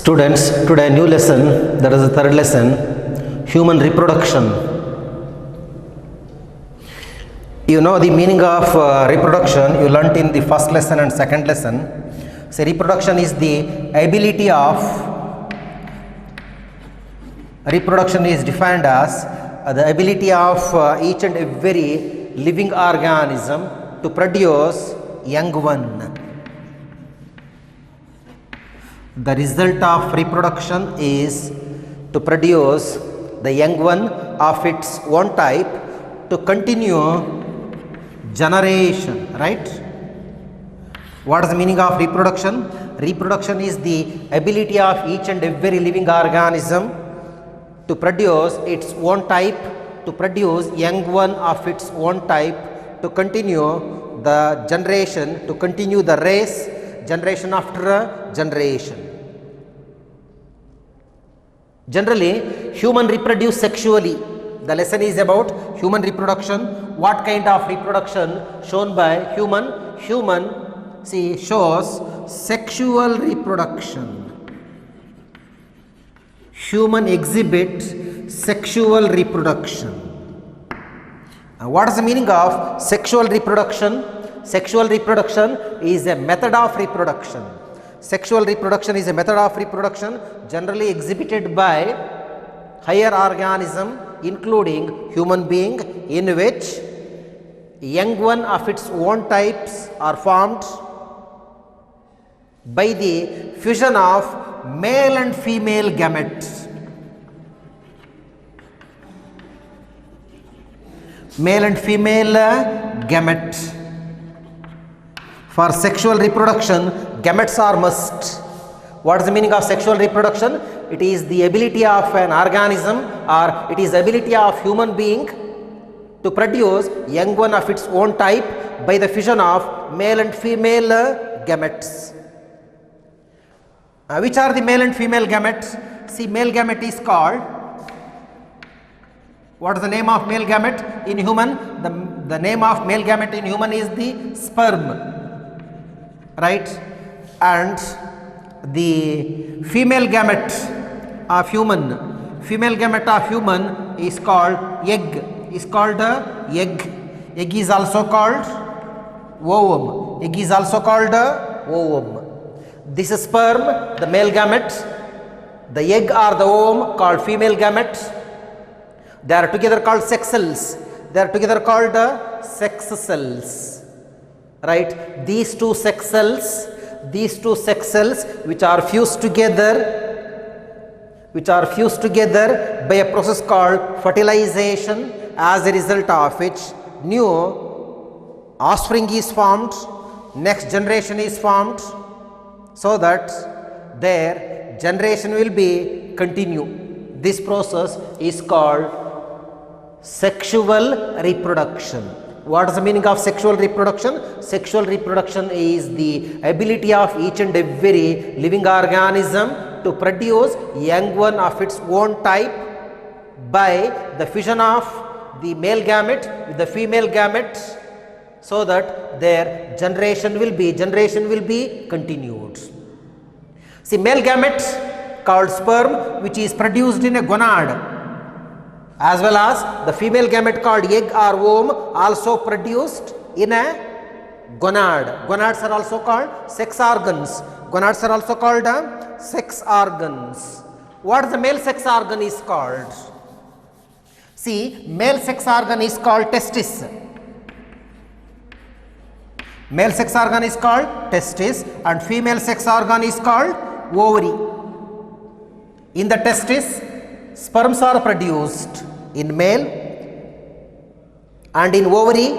Students, today new lesson, that is the third lesson, human reproduction. You know the meaning of reproduction, you learnt in the first lesson and second lesson. So reproduction is defined as the ability of each and every living organism to produce young one. The result of reproduction is to produce the young one of its own type to continue generation, right? What is the meaning of reproduction? Reproduction is the ability of each and every living organism to produce its own type, to produce young one of its own type, to continue the generation, to continue the race, generation after generation. Generally, human reproduce sexually. The lesson is about human reproduction. What kind of reproduction shown by human? Human, see, shows sexual reproduction. Human exhibit sexual reproduction. What is the meaning of sexual reproduction? Sexual reproduction is a method of reproduction. Sexual reproduction is a method of reproduction generally exhibited by higher organism including human being, in which young one of its own types are formed by the fusion of male and female gametes. Male and female gametes. For sexual reproduction, gametes are must. What is the meaning of sexual reproduction? It is the ability of an organism, or it is the ability of human being to produce young one of its own type by the fusion of male and female gametes. Which are the male and female gametes? See, male gamete is called, what is the name of male gamete in human? The name of male gamete in human is the sperm, right? And the female gamete of human, is called egg, egg. Egg is also called ovum. Egg is also called ovum. This is sperm, the male gamete. The egg or the ovum called female gamete. They are together called sex cells. They are together called sex cells, right? These two sex cells which are fused together by a process called fertilization, as a result of which new offspring is formed, next generation is formed, so that their generation will be continue. This process is called sexual reproduction. What is the meaning of sexual reproduction? Sexual reproduction is the ability of each and every living organism to produce young one of its own type by the fusion of the male gamete with the female gamete, so that their generation will be continued. See, male gamete called sperm, which is produced in a gonad, as well as the female gamete called egg or ovum, also produced in a gonad. Gonads are also called sex organs. What the male sex organ is called? See, male sex organ is called testis. Male sex organ is called testis and female sex organ is called ovary. In the testis, sperms are produced in male, and in ovary,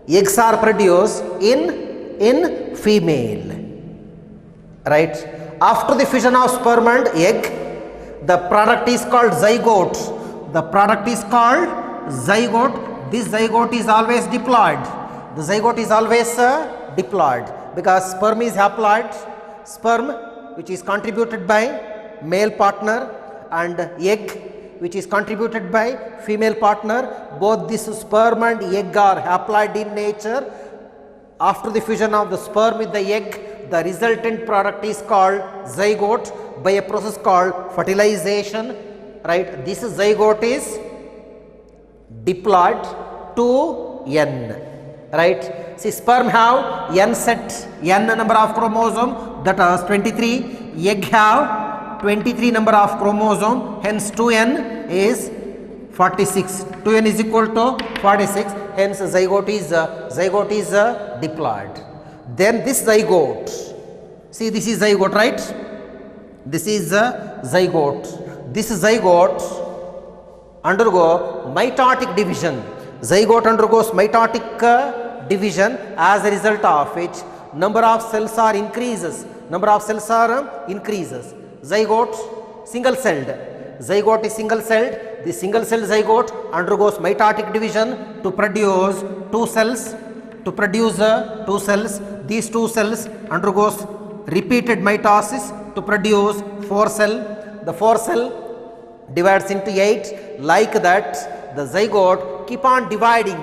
eggs are produced in female, right? After the fusion of sperm and egg, the product is called zygote. This zygote is always diploid. The zygote is always diploid because sperm is haploid. Sperm, which is contributed by male partner, and egg, which is contributed by female partner. Both this sperm and egg are haploid in nature. After the fusion of the sperm with the egg, the resultant product is called zygote by a process called fertilization, right? This zygote is diploid to N, right? See, sperm have N number of chromosome, that is 23. Egg have 23 number of chromosome, hence 2N is 46. 2N is equal to 46, hence zygote is diploid. Then this zygote, see, this is zygote, right? This is zygote. This zygote undergo mitotic division. Zygote undergoes mitotic division, as a result of which number of cells are increases. Zygote single celled. Zygote is single celled. The single cell zygote undergoes mitotic division to produce two cells. These two cells undergoes repeated mitosis to produce 4 cell. The 4 cell divides into 8. Like that, the zygote keep on dividing.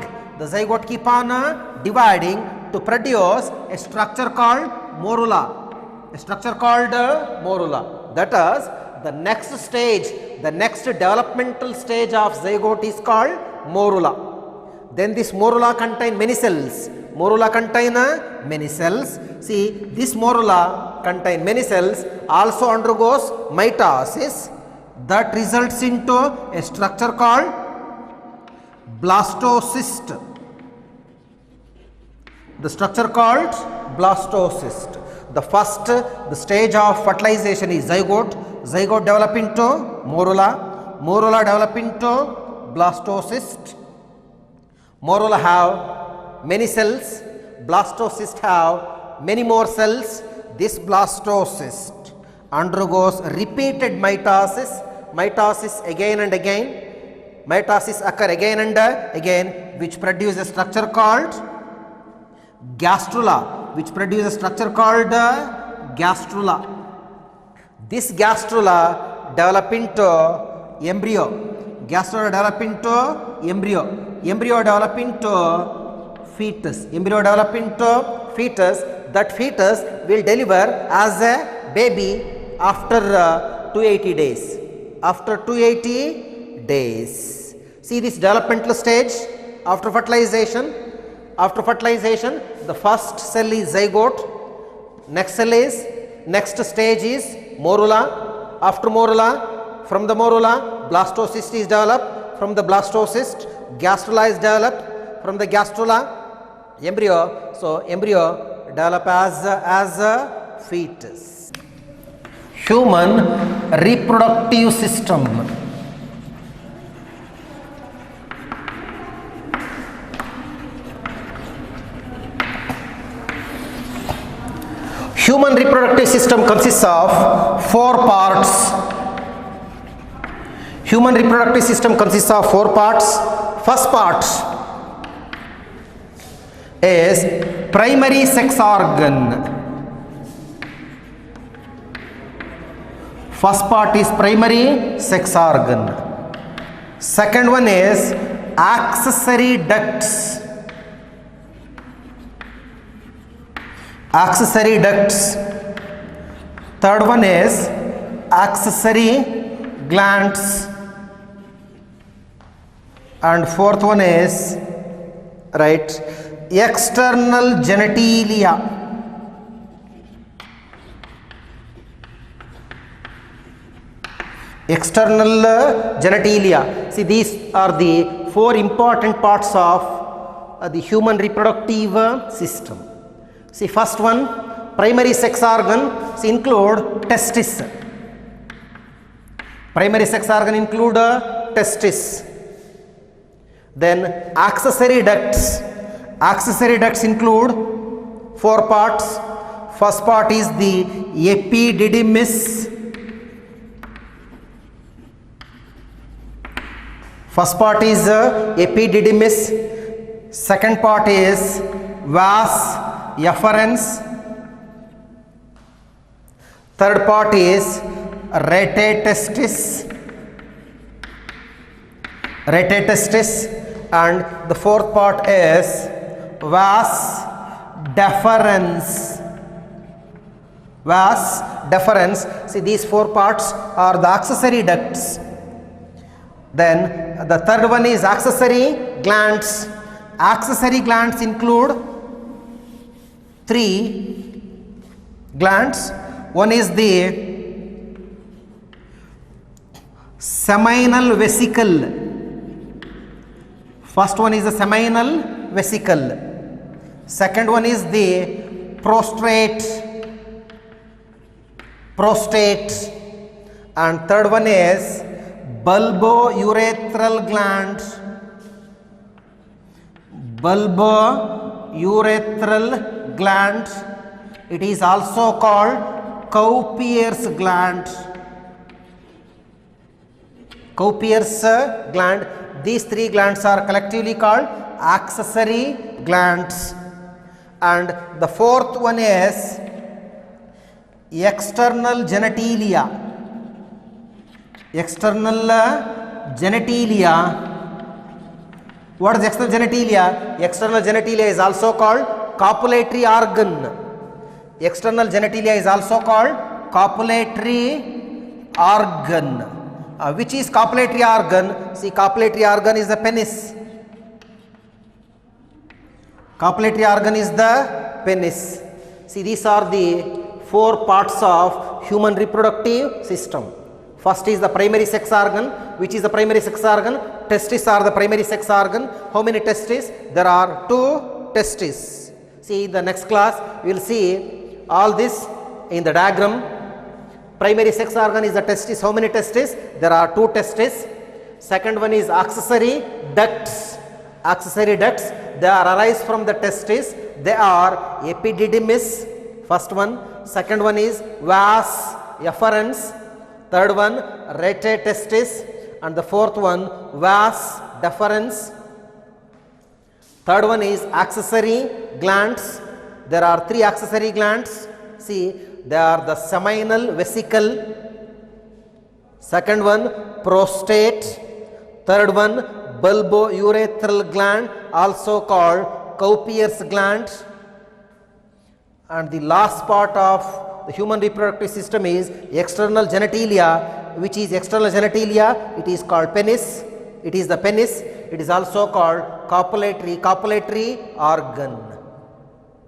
To produce a structure called morula. That is, the next stage, the next developmental stage of zygote is called morula. Then this morula contain many cells. See, this morula contain many cells, also undergoes mitosis, that results into a structure called blastocyst. The structure called blastocyst. The stage of fertilization is zygote. Zygote develop into morula. Morula develop into blastocyst. Morula have many cells. Blastocyst have many more cells. This blastocyst undergoes repeated mitosis again and again. Mitosis occur again and again, which produces a structure called gastrula. This gastrula develop into embryo. Embryo develop into fetus. That fetus will deliver as a baby after 280 days. See this developmental stage after fertilization. The first cell is zygote. Next stage is morula. After morula, from the morula, blastocyst is developed. From the blastocyst, gastrula is developed. From the gastrula, embryo. So embryo develop as a fetus. Human reproductive system. Human reproductive system consists of 4 parts. First part is primary sex organ. Second one is accessory ducts. Third one is accessory glands, and fourth one is external genitalia. See, these are the 4 important parts of the human reproductive system. See, first one, primary sex organ, include testis. Then accessory ducts. Include 4 parts. First part is the epididymis. Second part is vas efferens. Third part is rete testis, and the fourth part is vas deferens. vas deferens. See, these four parts are the accessory ducts. Then the third one is accessory glands. Accessory glands include three glands. One is the seminal vesicle. First one is the seminal vesicle. Second one is the prostate, and third one is bulbourethral gland. Bulbourethral gland. It is also called Cowper's gland. Cowper's gland. These three glands are collectively called accessory glands. And the fourth one is external genitalia. External genitalia. What is external genitalia? External genitalia is also called copulatory organ. External genitalia is also called copulatory organ. Which is copulatory organ? See, copulatory organ is the penis. Copulatory organ is the penis. See, these are the four parts of human reproductive system. First is the primary sex organ. Which is the primary sex organ? Testes are the primary sex organ. How many testes? There are 2 testes. See, in the next class we will see all this in the diagram. Primary sex organ is the testis. How many testes? There are 2 testes. Second one is accessory ducts. Accessory ducts, they are arise from the testis. They are epididymis. First one. Second one is vas efferens. Third one rete testis, and the fourth one vas deferens. Third one is accessory glands. There are 3 accessory glands. See, they are the seminal vesicle. Second one prostate. Third one bulbourethral gland, also called Cowper's gland. And the last part of the human reproductive system is external genitalia. Which is external genitalia? It is called penis. It is the penis. It is also called copulatory organ.